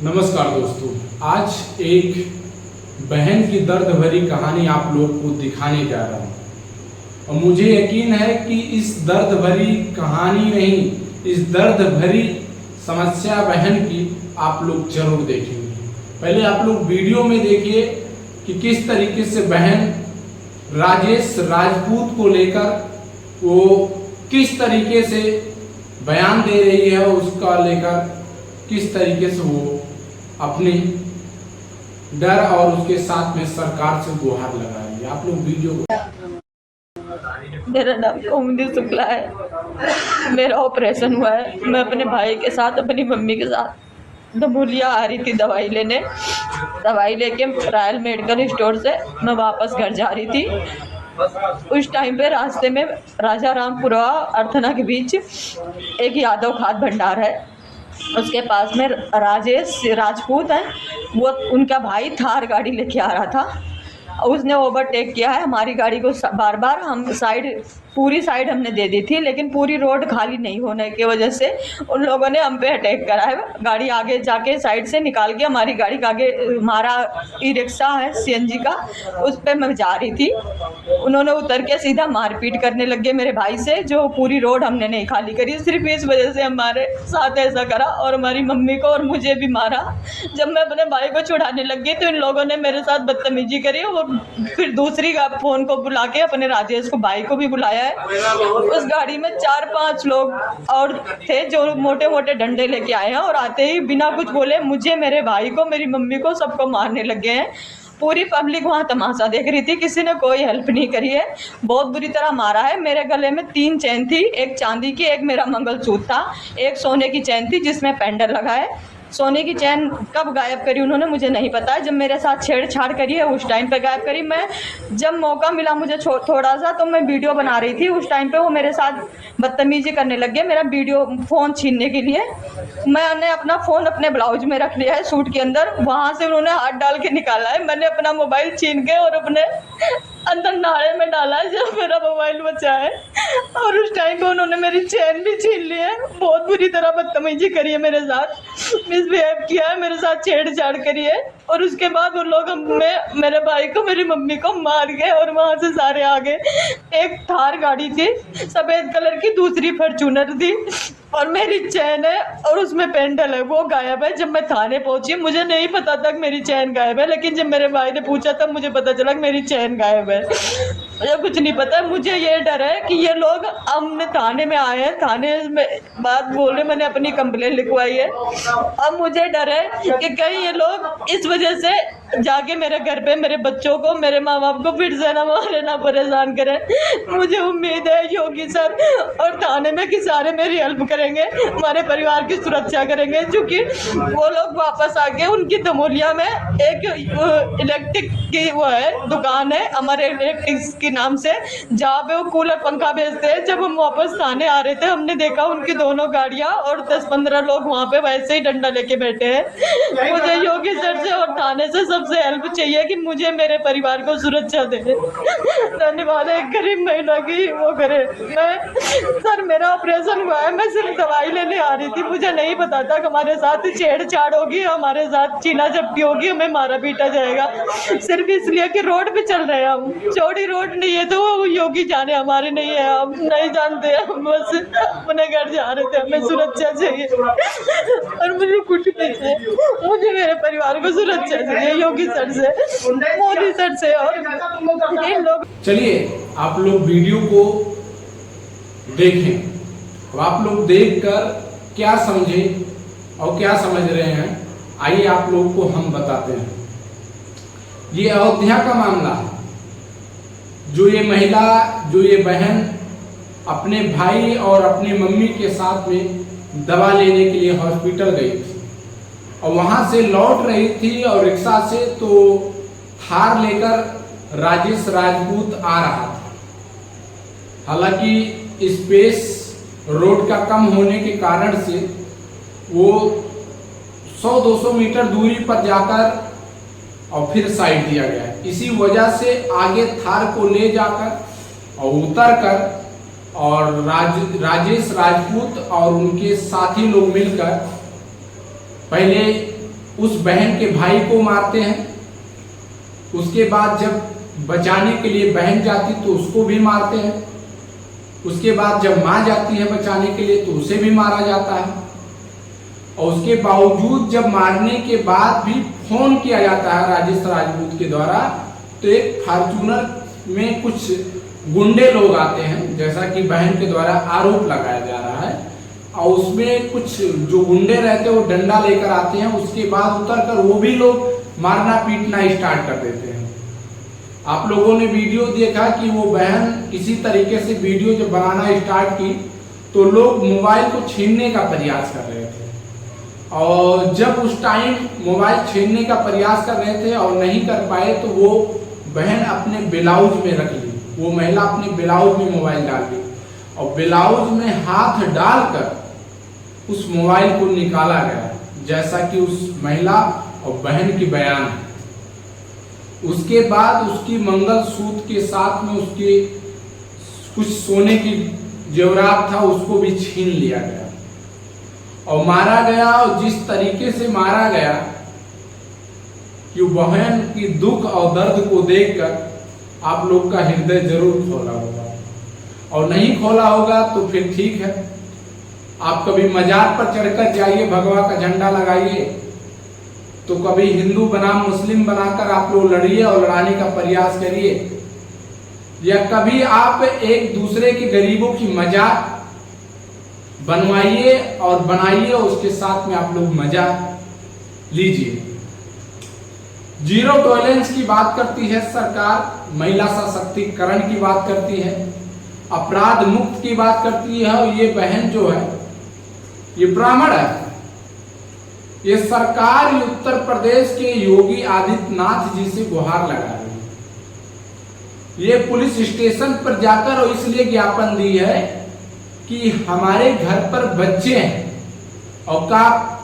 नमस्कार दोस्तों, आज एक बहन की दर्द भरी कहानी आप लोग को दिखाने जा रहा हूँ और मुझे यकीन है कि इस दर्द भरी कहानी नहीं, इस दर्द भरी समस्या बहन की आप लोग जरूर देखेंगे। पहले आप लोग वीडियो में देखिए कि किस तरीके से बहन राजेश राजपूत को लेकर वो किस तरीके से बयान दे रही है, उसका लेकर किस तरीके से वो अपनी डर और उसके साथ में सरकार से गुहार लगा रही है। आप लोग वीडियो को। मेरा नाम कौमुदी शुक्ला है। मेरा ऑपरेशन हुआ है। मैं अपने भाई के साथ अपनी मम्मी के साथ दमोलिया आ रही थी दवाई लेने। दवाई लेके रॉयल मेडिकल स्टोर से मैं वापस घर जा रही थी। उस टाइम पे रास्ते में राजा रामपुरा अर्थना के बीच एक यादव खाद भंडार है, उसके पास में राजेश राजपूत है, वो उनका भाई थार गाड़ी लेके आ रहा था। उसने ओवरटेक किया है हमारी गाड़ी को बार बार। हम पूरी साइड हमने दे दी थी, लेकिन पूरी रोड खाली नहीं होने की वजह से उन लोगों ने हम पे अटैक करा है। गाड़ी आगे जाके साइड से निकाल के हमारी गाड़ी के आगे, हमारा ई रिक्शा है सीएनजी का, उस पर मैं जा रही थी। उन्होंने उतर के सीधा मारपीट करने लगे मेरे भाई से, जो पूरी रोड हमने नहीं खाली करी। सिर्फ इस वजह से हमारे साथ ऐसा करा और हमारी मम्मी को और मुझे भी मारा। जब मैं अपने भाई को छुड़ाने लगी तो इन लोगों ने मेरे साथ बदतमीजी करी और फिर दूसरी फ़ोन को बुला के अपने राजेश को भाई को भी बुलाया है। उस गाड़ी में 4-5 लोग और थे जो मोटे मोटे डंडे लेके आए हैं और आते ही बिना कुछ बोले मुझे, मेरे भाई को, मेरी मम्मी को, सबको मारने लगे हैं। पूरी पब्लिक वहाँ तमाशा देख रही थी, किसी ने कोई हेल्प नहीं करी है। बहुत बुरी तरह मारा है। मेरे गले में 3 चैन थी, एक चांदी की, एक मेरा मंगलसूत्र था, एक सोने की चैन थी जिसमें पेंडल लगा है। सोने की चैन कब गायब करी उन्होंने मुझे नहीं पता है। जब मेरे साथ छेड़छाड़ करी है उस टाइम पे गायब करी। मैं जब मौका मिला मुझे थोड़ा सा, तो मैं वीडियो बना रही थी। उस टाइम पे वो मेरे साथ बदतमीजी करने लग गए, मेरा वीडियो फ़ोन छीनने के लिए। मैंने अपना फ़ोन अपने ब्लाउज में रख लिया है सूट के अंदर, वहाँ से उन्होंने हाथ डाल के निकाला है। मैंने अपना मोबाइल छीन के और अपने अंदर नाले में डाला है जब मेरा मोबाइल बचा है। और उस टाइम पे उन्होंने मेरी चैन भी छीन ली है। बहुत बुरी तरह बदतमीजी करी है मेरे साथ, मिसबिहेव किया है, मेरे साथ छेड़छाड़ करी है। और उसके बाद उन लोग मेरे भाई को, मेरी मम्मी को मार गए और वहाँ से सारे आ गए। एक थार गाड़ी थी सफ़ेद कलर की, दूसरी फॉर्च्यूनर थी और मेरी चैन है और उसमें पेंडल है, वो गायब है। जब मैं थाने पहुंची मुझे नहीं पता था कि मेरी चैन गायब है, लेकिन जब मेरे भाई ने पूछा तब मुझे पता चला कि मेरी चैन गायब है। मुझे कुछ नहीं पता। मुझे ये डर है कि ये लोग, हमने थाने में आए हैं, थाने में बात बोल रहे, मैंने अपनी कंप्लेंट लिखवाई है। अब मुझे डर है कि कहीं ये लोग इस वजह से जाके मेरे घर पे मेरे बच्चों को, मेरे माँ बाप को फिर से ना मारे, ना परेशान करें। मुझे उम्मीद है योगी सर और थाने में कि सारे मेरी हेल्प करेंगे, हमारे परिवार की सुरक्षा करेंगे। क्योंकि वो लोग वापस आके उनकी दमोलिया में एक इलेक्ट्रिक की वो है दुकान है, हमारे इलेक्ट्रिक्स के नाम से, जहाँ पे वो कूलर पंखा बेचते हैं। जब हम वापस थाने आ रहे थे हमने देखा उनकी दोनों गाड़ियाँ और 10-15 लोग वहाँ पे वैसे ही डंडा लेके बैठे हैं। मुझे योगी सर से और थाने से सबसे हेल्प चाहिए कि मुझे, मेरे परिवार को सुरक्षा दे। धन्यवाद। एक गरीब महिला की वो करे। मैं सर, मेरा ऑपरेशन हुआ है, मैं सिर्फ दवाई लेने आ रही थी। मुझे नहीं पता था कि हमारे साथ छेड़छाड़ होगी, हमारे साथ चीना झपटी होगी, हमें मारा पीटा जाएगा। सिर्फ इसलिए कि रोड पे चल रहे हैं हम, चौड़ी रोड नहीं है तो वो योगी जाने, हमारे नहीं है, हम नहीं जानते। हम बस अपने घर जा रहे थे, हमें सुरक्षा चाहिए और मुझे कुछ नहीं चाहिए। मुझे मेरे परिवार को सुरक्षा चाहिए योगी सर से, मोदी सर से और इन लोग। चलिए आप लोग वीडियो को देखें। अब आप लोग देखकर क्या समझे और क्या समझ रहे हैं, आइए आप लोग को हम बताते हैं। ये अयोध्या का मामला है। जो ये महिला, जो ये बहन अपने भाई और अपनी मम्मी के साथ में दवा लेने के लिए हॉस्पिटल गई थी और वहां से लौट रही थी और रिक्शा से तो थार लेकर राजेश राजपूत आ रहा था। हालांकि स्पेस रोड का कम होने के कारण से वो 100-200 मीटर दूरी पर जाकर और फिर साइड दिया गया है। इसी वजह से आगे थार को ले जाकर और उतर कर और राजेश राजपूत और उनके साथी लोग मिलकर पहले उस बहन के भाई को मारते हैं। उसके बाद जब बचाने के लिए बहन जाती तो उसको भी मारते हैं। उसके बाद जब मां जाती है बचाने के लिए तो उसे भी मारा जाता है। और उसके बावजूद जब मारने के बाद भी फोन किया जाता है राजेश राजपूत के द्वारा, तो एक फॉर्च्यूनर में कुछ गुंडे लोग आते हैं, जैसा कि बहन के द्वारा आरोप लगाया जा रहा है, और उसमें कुछ जो गुंडे रहते हैं वो डंडा लेकर आते हैं। उसके बाद उतर कर वो भी लोग मारना पीटना स्टार्ट कर देते हैं। आप लोगों ने वीडियो देखा कि वो बहन किसी तरीके से वीडियो जब बनाना स्टार्ट की तो लोग मोबाइल को छीनने का प्रयास कर रहे थे, और जब उस टाइम मोबाइल छीनने का प्रयास कर रहे थे और नहीं कर पाए तो वो बहन अपने ब्लाउज में रख ली। वो महिला अपने ब्लाउज में मोबाइल डाल दी और ब्लाउज में हाथ डालकर उस मोबाइल को निकाला गया, जैसा कि उस महिला और बहन की बयान है। उसके बाद उसकी मंगलसूत्र के साथ में उसके कुछ सोने की जेवरात था उसको भी छीन लिया गया और मारा गया। और जिस तरीके से मारा गया कि बहन की दुख और दर्द को देखकर आप लोग का हृदय जरूर खोला होगा, और नहीं खोला होगा तो फिर ठीक है, आप कभी मजार पर चढ़कर जाइए, भगवा का झंडा लगाइए, तो कभी हिंदू बनाम मुस्लिम बनाकर आप लोग लड़िए और लड़ाने का प्रयास करिए, या कभी आप एक दूसरे के गरीबों की मजाक बनवाइए और बनाइए और उसके साथ में आप लोग मजा लीजिए। जीरो टॉलरेंस की बात करती है सरकार, महिला सशक्तिकरण की बात करती है, अपराध मुक्त की बात करती है, और ये बहन जो है ये ब्राह्मण है। ये सरकार उत्तर प्रदेश के योगी आदित्यनाथ जी से गुहार लगा रही है। ये पुलिस स्टेशन पर जाकर और इसलिए ज्ञापन दी है कि हमारे घर पर बच्चे हैं और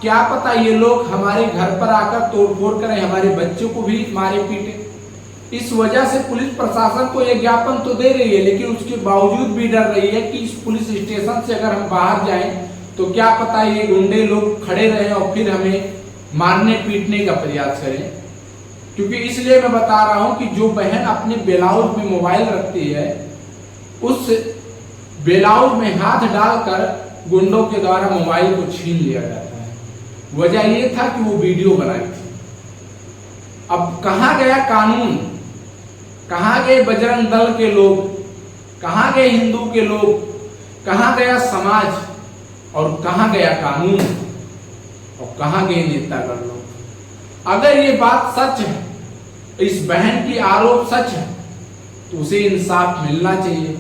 क्या पता ये लोग हमारे घर पर आकर तोड़फोड़ करें, हमारे बच्चों को भी मारे पीटे। इस वजह से पुलिस प्रशासन को यह ज्ञापन तो दे रही है, लेकिन उसके बावजूद भी डर रही है कि इस पुलिस स्टेशन से अगर हम बाहर जाएं तो क्या पता ये गुंडे लोग खड़े रहे और फिर हमें मारने पीटने का प्रयास करें। क्योंकि इसलिए मैं बता रहा हूं कि जो बहन अपने ब्लाउज में मोबाइल रखती है, उस ब्लाउज में हाथ डालकर गुंडों के द्वारा मोबाइल को छीन लिया जाता है। वजह यह था कि वो वीडियो बनाई थी। अब कहां गया कानून, कहां गए बजरंग दल के लोग, कहां गए हिंदू के लोग, कहां गया समाज और कहां गया कानून और कहां गए नेतागण लोग। अगर ये बात सच है, इस बहन की आरोप सच है, तो उसे इंसाफ मिलना चाहिए,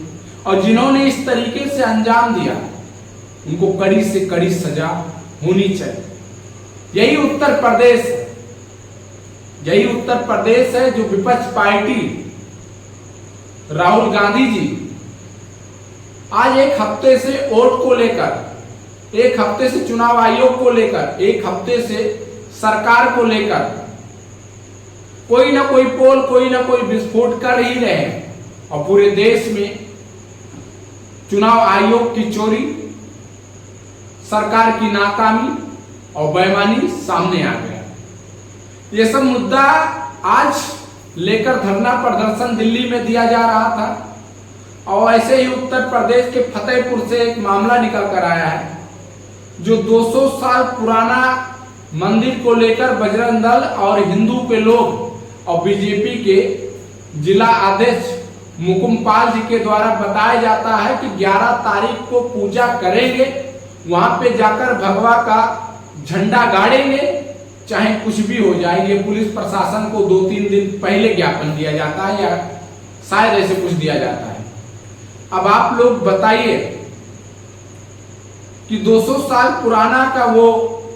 और जिन्होंने इस तरीके से अंजाम दिया उनको कड़ी से कड़ी सजा होनी चाहिए। यही उत्तर प्रदेश है, यही उत्तर प्रदेश है जो विपक्ष पार्टी राहुल गांधी जी आज एक हफ्ते से वोट को लेकर, एक हफ्ते से चुनाव आयोग को लेकर, एक हफ्ते से सरकार को लेकर कोई ना कोई पोल, कोई ना कोई विस्फोट कर ही रहे हैं, और पूरे देश में चुनाव आयोग की चोरी, सरकार की नाकामी और बेईमानी सामने आ गया। ये सब मुद्दा आज लेकर धरना प्रदर्शन दिल्ली में दिया जा रहा था, और ऐसे ही उत्तर प्रदेश के फतेहपुर से एक मामला निकल कर आया है, जो 200 साल पुराना मंदिर को लेकर बजरंग दल और हिंदू के लोग और बीजेपी के जिला अध्यक्ष मुकुमपाल जी के द्वारा बताया जाता है कि 11 तारीख को पूजा करेंगे, वहां पे जाकर भगवा का झंडा गाड़ेंगे, चाहे कुछ भी हो जाए। ये पुलिस प्रशासन को 2-3 दिन पहले ज्ञापन दिया जाता है, या शायद ऐसे कुछ दिया जाता है। अब आप लोग बताइए कि 200 साल पुराना का वो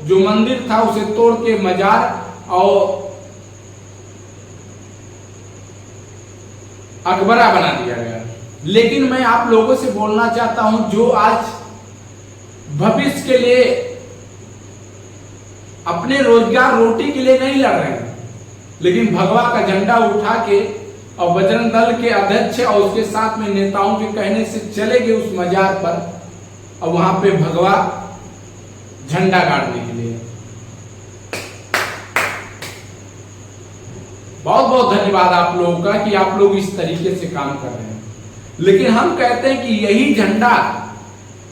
जो मंदिर था उसे तोड़ के मजार और अकबरा बना दिया गया। लेकिन मैं आप लोगों से बोलना चाहता हूं, जो आज भविष्य के लिए, अपने रोजगार रोटी के लिए नहीं लड़ रहे हैं, लेकिन भगवा का झंडा उठा के और बजरंग दल के अध्यक्ष और उसके साथ में नेताओं के कहने से चले गए उस मजार पर और वहां पे भगवा झंडा गाड़ने के लिए। बहुत बहुत धन्यवाद आप लोगों का कि आप लोग इस तरीके से काम कर रहे हैं। लेकिन हम कहते हैं कि यही झंडा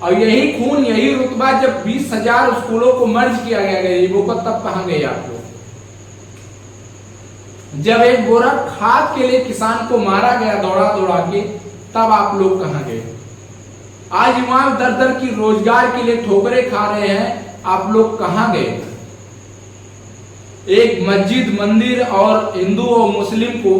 और यही खून, यही रुतबा जब 20,000 स्कूलों को मर्ज किया गया गरीबों को, तब कहां गए आप लोग? जब एक बोरा खाद के लिए किसान को मारा गया दौड़ा दौड़ा के, तब आप लोग कहां गए? आज युवा दर दर की रोजगार के लिए ठोकरें खा रहे हैं, आप लोग कहां गए? एक मस्जिद, मंदिर और हिंदू और मुस्लिम को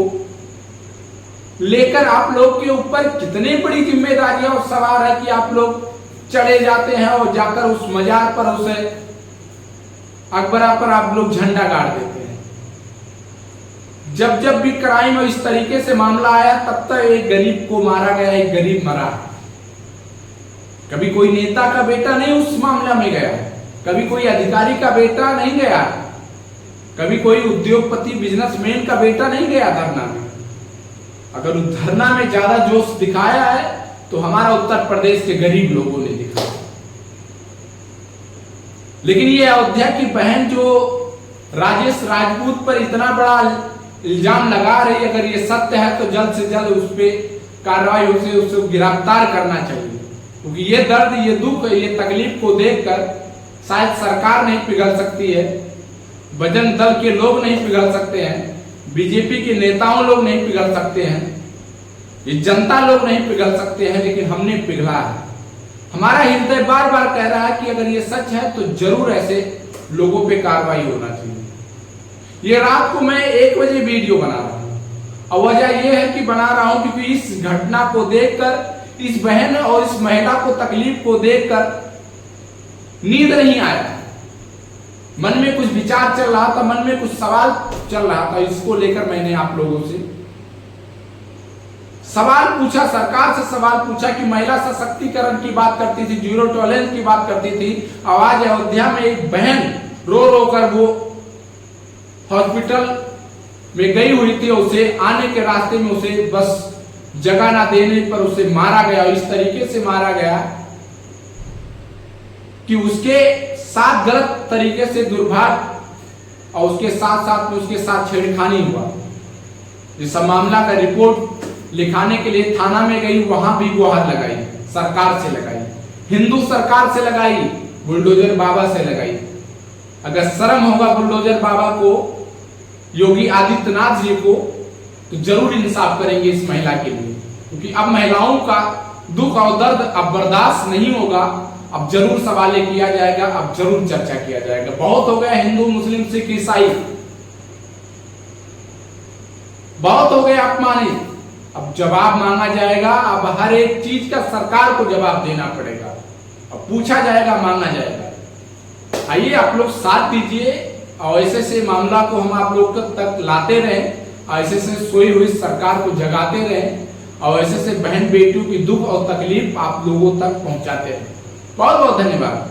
लेकर आप लोग के ऊपर कितनी बड़ी जिम्मेदारियां और सवार है कि आप लोग चढ़े जाते हैं और जाकर उस मजार पर, उसे अकबरा पर आप लोग झंडा गाड़ देते हैं। जब जब भी क्राइम और इस तरीके से मामला आया, तब तक एक गरीब को मारा गया, एक गरीब मरा। कभी कोई नेता का बेटा नहीं उस मामला में गया, कभी कोई अधिकारी का बेटा नहीं गया, कभी कोई उद्योगपति बिजनेसमैन का बेटा नहीं गया धरना में। अगर उस धरना में ज्यादा जोश दिखाया है तो हमारा उत्तर प्रदेश के गरीब लोगों ने दिखाया। लेकिन ये अयोध्या की बहन जो राजेश राजपूत पर इतना बड़ा इल्जाम लगा रही है, अगर ये सत्य है तो जल्द से जल्द उस पर कार्रवाई हो, उसे गिरफ्तार करना चाहिए। क्योंकि ये दर्द, ये दुख, ये तकलीफ को देखकर शायद सरकार नहीं पिघल सकती है, बजरंग दल के लोग नहीं पिघल सकते हैं, बीजेपी के नेताओं लोग नहीं पिघल सकते हैं, ये जनता लोग नहीं पिघल सकते हैं, लेकिन हमने पिघला है। हमारा हृदय बार बार कह रहा है कि अगर ये सच है तो जरूर ऐसे लोगों पे कार्रवाई होना चाहिए। ये रात को मैं 1 बजे वीडियो बना रहा हूं, और वजह यह है कि बना रहा हूं क्योंकि इस घटना को देखकर, इस बहन और इस महिला को तकलीफ को देखकर नींद नहीं आया। मन में कुछ विचार चल रहा था, मन में कुछ सवाल चल रहा था। इसको लेकर मैंने आप लोगों से सवाल पूछा, सरकार से सवाल पूछा कि महिला सशक्तिकरण की बात करती थी, जीरो टॉलरेंस की बात करती थी, आवाज अयोध्या में एक बहन रो रो कर वो हॉस्पिटल में गई हुई थी, उसे आने के रास्ते में उसे बस जगह ना देने पर उसे मारा गया। इस तरीके से मारा गया कि उसके साथ गलत तरीके से दुर्भाग्य और उसके साथ साथ में उसके साथ छेड़खानी हुआ। इस मामला का रिपोर्ट लिखाने के लिए थाना में गई, वहां भी गुहार लगाई, सरकार से लगाई, हिंदू सरकार से लगाई, बुलडोजर बाबा से लगाई। अगर शर्म होगा बुलडोजर बाबा को, योगी आदित्यनाथ जी को, तो जरूर इंसाफ करेंगे इस महिला के लिए। क्योंकि अब महिलाओं का दुख और दर्द अब बर्दाश्त नहीं होगा, अब जरूर सवाल किया जाएगा, अब जरूर चर्चा किया जाएगा। बहुत हो गया हिंदू, मुस्लिम, सिख, ईसाई, बहुत हो गए अपमानित। अब जवाब मांगा जाएगा, अब हर एक चीज का सरकार को जवाब देना पड़ेगा, अब पूछा जाएगा, मांगा जाएगा। आइए आप लोग साथ दीजिए और ऐसे से मामला को हम आप लोग तक लाते रहें, ऐसे से सोई हुई सरकार को जगाते रहें, और ऐसे से बहन बेटियों की दुख और तकलीफ आप लोगों तक पहुंचाते रहें। बहुत बहुत धन्यवाद।